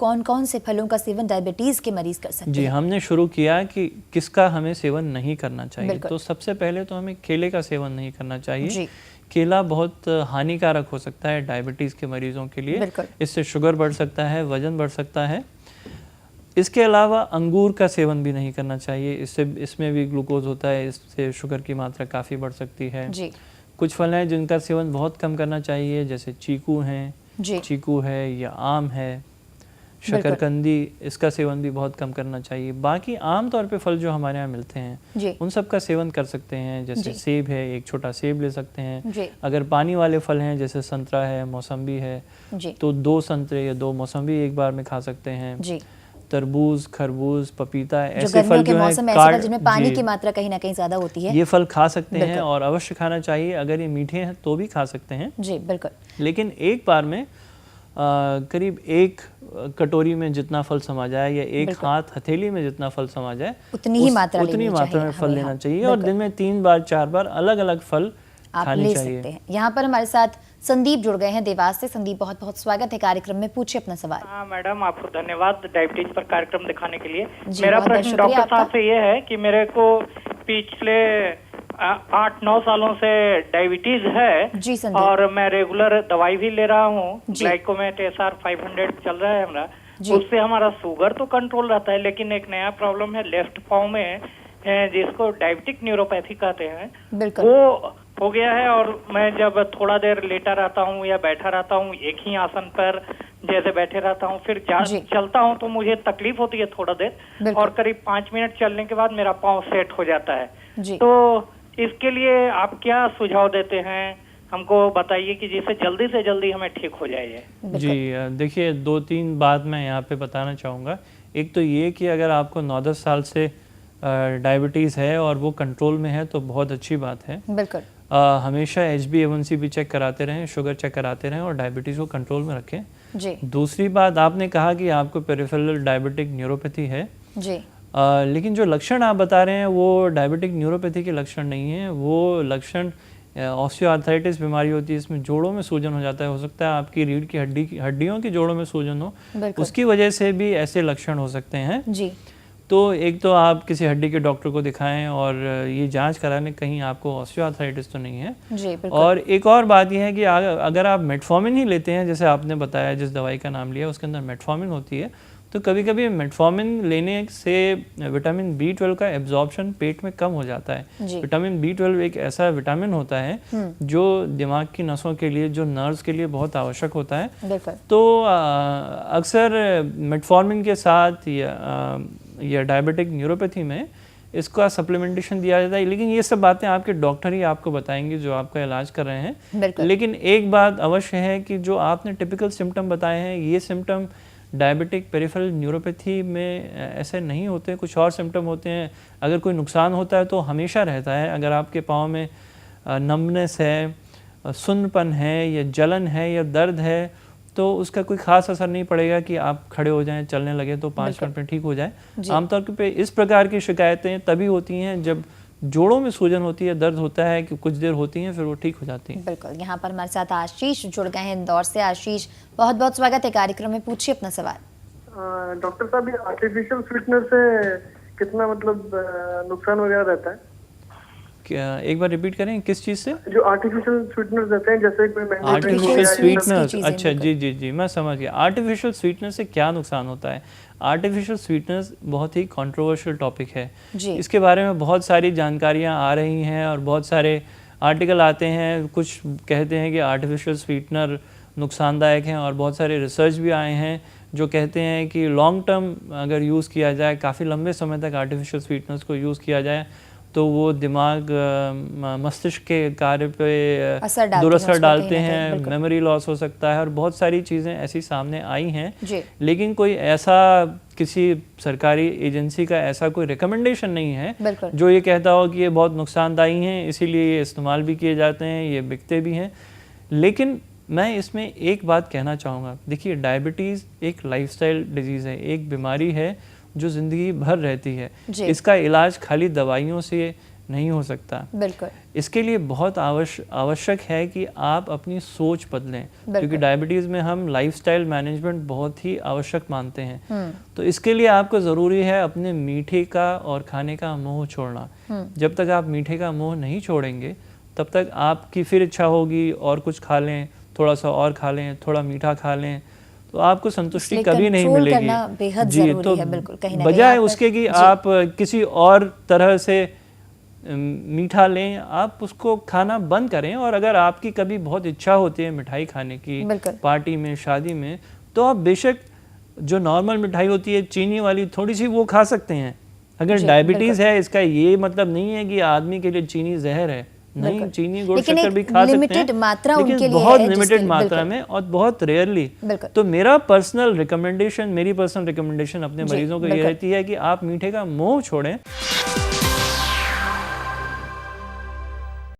कौन कौन से फलों का सेवन डायबिटीज के मरीज कर सकते हैं? जी, हमने शुरू किया कि किसका हमें सेवन नहीं करना चाहिए। तो सबसे पहले तो हमें केले का सेवन नहीं करना चाहिए। केला बहुत हानिकारक हो सकता है डायबिटीज़ के मरीजों के लिए। इससे शुगर बढ़ सकता है, वजन बढ़ सकता है। इसके अलावा अंगूर का सेवन भी नहीं करना चाहिए, इसमें भी ग्लूकोज होता है, इससे शुगर की मात्रा काफ़ी बढ़ सकती है। कुछ फल हैं जिनका सेवन बहुत कम करना चाहिए, जैसे चीकू है या आम है, शकरकंदी, इसका सेवन भी बहुत कम करना चाहिए। बाकी आम तौर पे फल जो हमारे यहाँ मिलते हैं उन सब का सेवन कर सकते हैं, जैसे सेब है, एक छोटा सेब ले सकते हैं। अगर पानी वाले फल हैं जैसे संतरा है, मौसम्बी है, तो 2 संतरे या 2 मौसम्बी एक बार में खा सकते हैं। तरबूज, खरबूज, पपीता, ऐसे फल जो हैं जिनमें पानी की मात्रा कहीं ना कहीं ज्यादा होती है, ये फल खा सकते हैं और अवश्य खाना चाहिए। अगर ये मीठे हैं तो भी खा सकते हैं। जी बिल्कुल। लेकिन एक बार में करीब 1 कटोरी में जितना फल समा जाए या 1 हाथ हथेली में जितना फल समा जाए उतनी ही मात्रा में फल लेना चाहिए। और दिन में 3 बार 4 बार अलग अलग फल खाने चाहिए। सकते हैं। यहाँ पर हमारे साथ संदीप जुड़ गए हैं देवास से। संदीप, बहुत बहुत स्वागत है कार्यक्रम में, पूछिए अपना सवाल। हाँ मैडम, आपको धन्यवाद डायबिटीज पर कार्यक्रम दिखाने के लिए। मेरा प्रश्न डॉक्टर साहब से ये है कि मेरे को पिछले 8-9 सालों से डायबिटीज है और मैं रेगुलर दवाई भी ले रहा हूँ। ग्लाइकोमेट SR 500 चल रहा है हमारा, उससे हमारा शुगर तो कंट्रोल रहता है, लेकिन एक नया प्रॉब्लम है लेफ्ट पाँव में, जिसको डायबिटिक न्यूरोपैथी कहते हैं, वो हो गया है। और मैं जब थोड़ा देर लेटा रहता हूँ या बैठा रहता हूँ एक ही आसन पर जैसे बैठे रहता हूँ, फिर चलता हूँ तो मुझे तकलीफ होती है थोड़ा देर, और करीब 5 मिनट चलने के बाद मेरा पाँव सेट हो जाता है। तो इसके लिए आप क्या सुझाव देते हैं, हमको बताइए कि जिससे जल्दी से जल्दी हमें ठीक हो जाए। जी देखिए, 2-3 बात मैं यहाँ पे बताना चाहूँगा। एक तो ये कि अगर आपको 9-10 साल से डायबिटीज़ है और वो कंट्रोल में है तो बहुत अच्छी बात है। बिल्कुल। हमेशा HbA1c भी चेक कराते रहें, शुगर चेक कराते रहें और डायबिटीज़ को कंट्रोल में रखें। जी। दूसरी बात, आपने कहा कि आपको पेरिफेरल डायबिटिक न्यूरोपैथी है। जी। लेकिन जो लक्षण आप बता रहे हैं वो डायबिटिक न्यूरोपैथी के लक्षण नहीं है। वो लक्षण ऑस्टियोआर्थराइटिस बीमारी होती है, इसमें जोड़ों में सूजन हो जाता है। हो सकता है आपकी रीढ़ की हड्डियों की जोड़ों में सूजन हो, उसकी वजह से भी ऐसे लक्षण हो सकते हैं। जी। तो एक तो आप किसी हड्डी के डॉक्टर को दिखाएं और ये जांच कराने कहीं आपको ऑस्टियोआर्थराइटिस तो नहीं है। जी, और एक और बात यह है कि अगर आप मेटफॉर्मिन ही लेते हैं, जैसे आपने बताया जिस दवाई का नाम लिया उसके अंदर मेटफॉर्मिन होती है, तो कभी कभी मेटफॉर्मिन लेने से विटामिन B12 का एब्जॉर्प्शन पेट में कम हो जाता है। विटामिन B12 एक ऐसा विटामिन होता है जो दिमाग की नसों के लिए, जो नर्व्स के लिए बहुत आवश्यक होता है। तो अक्सर मेटफॉर्मिन के साथ या डायबिटिक न्यूरोपैथी में इसका सप्लीमेंटेशन दिया जाता है। लेकिन ये सब बातें आपके डॉक्टर ही आपको बताएंगे जो आपका इलाज कर रहे हैं। लेकिन एक बात अवश्य है कि जो आपने टिपिकल सिम्टम बताए हैं, ये सिम्टम डायबिटिक पेरिफेरल न्यूरोपैथी में ऐसे नहीं होते, कुछ और सिम्टम होते हैं। अगर कोई नुकसान होता है तो हमेशा रहता है। अगर आपके पाँव में नमनेस है, सुन्नपन है या जलन है या दर्द है, तो उसका कोई खास असर नहीं पड़ेगा कि आप खड़े हो जाएं, चलने लगे तो 5 मिनट में ठीक हो जाए। आमतौर पे इस प्रकार की शिकायतें तभी होती हैं जब जोड़ों में सूजन होती है, दर्द होता है कि कुछ देर होती हैं, फिर वो ठीक हो जाती हैं। बिल्कुल। यहाँ पर हमारे साथ आशीष जुड़ गए हैं इंदौर से। आशीष, बहुत बहुत स्वागत है कार्यक्रम में, पूछिए अपना सवाल। डॉक्टर साहब, ये आर्टिफिशियल स्वीटनर से कितना मतलब नुकसान वगैरह रहता है? क्या एक बार रिपीट करें, किस चीज़ से? जो आर्टिफिशियल स्वीटनर्स रहते हैं, जैसे आर्टिफिशियल स्वीटनर्स। अच्छा, जी, मैं समझ गया। आर्टिफिशियल स्वीटनर से क्या नुकसान होता है? आर्टिफिशियल स्वीटनर्स बहुत ही कंट्रोवर्शियल टॉपिक है। इसके बारे में बहुत सारी जानकारियाँ आ रही हैं और बहुत सारे आर्टिकल आते हैं। कुछ कहते हैं कि आर्टिफिशियल स्वीटनर नुकसानदायक हैं और बहुत सारे रिसर्च भी आए हैं जो कहते हैं कि लॉन्ग टर्म अगर यूज़ किया जाए, काफ़ी लंबे समय तक आर्टिफिशियल स्वीटनर्स को यूज़ किया जाए तो वो दिमाग मस्तिष्क के कार्य पे दुरअसर डालते हैं, मेमोरी लॉस हो सकता है और बहुत सारी चीज़ें ऐसी सामने आई हैं। लेकिन कोई ऐसा किसी सरकारी एजेंसी का ऐसा कोई रिकमेंडेशन नहीं है जो ये कहता हो कि ये बहुत नुकसानदायी हैं, इसीलिए ये इस्तेमाल भी किए जाते हैं, ये बिकते भी हैं। लेकिन मैं इसमें एक बात कहना चाहूँगा। देखिए, डायबिटीज़ एक लाइफस्टाइल डिजीज़ है, एक बीमारी है जो ज़िंदगी भर रहती है। इसका इलाज खाली दवाइयों से नहीं हो सकता। बिल्कुल। इसके लिए बहुत आवश्यक है कि आप अपनी सोच बदलें, क्योंकि डायबिटीज़ में हम लाइफस्टाइल मैनेजमेंट बहुत ही आवश्यक मानते हैं। तो इसके लिए आपको ज़रूरी है अपने मीठे का और खाने का मोह छोड़ना। जब तक आप मीठे का मोह नहीं छोड़ेंगे तब तक आपकी फिर इच्छा होगी और कुछ खा लें, थोड़ा सा और खा लें, थोड़ा मीठा खा लें, तो आपको संतुष्टि कभी नहीं मिलेगी। जी, तो बजाय उसके कि आप किसी और तरह से मीठा लें, आप उसको खाना बंद करें। और अगर आपकी कभी बहुत इच्छा होती है मिठाई खाने की, पार्टी में, शादी में, तो आप बेशक जो नॉर्मल मिठाई होती है चीनी वाली थोड़ी सी वो खा सकते हैं। अगर डायबिटीज़ है इसका ये मतलब नहीं है कि आदमी के लिए चीनी जहर है, नहीं, चीनी गुड़ शक्कर भी खा सकते हैं, लेकिन बहुत लिमिटेड मात्रा में और बहुत रेयरली। तो मेरी पर्सनल रिकमेंडेशन अपने मरीजों को ये रहती है कि आप मीठे का मोह छोड़ें।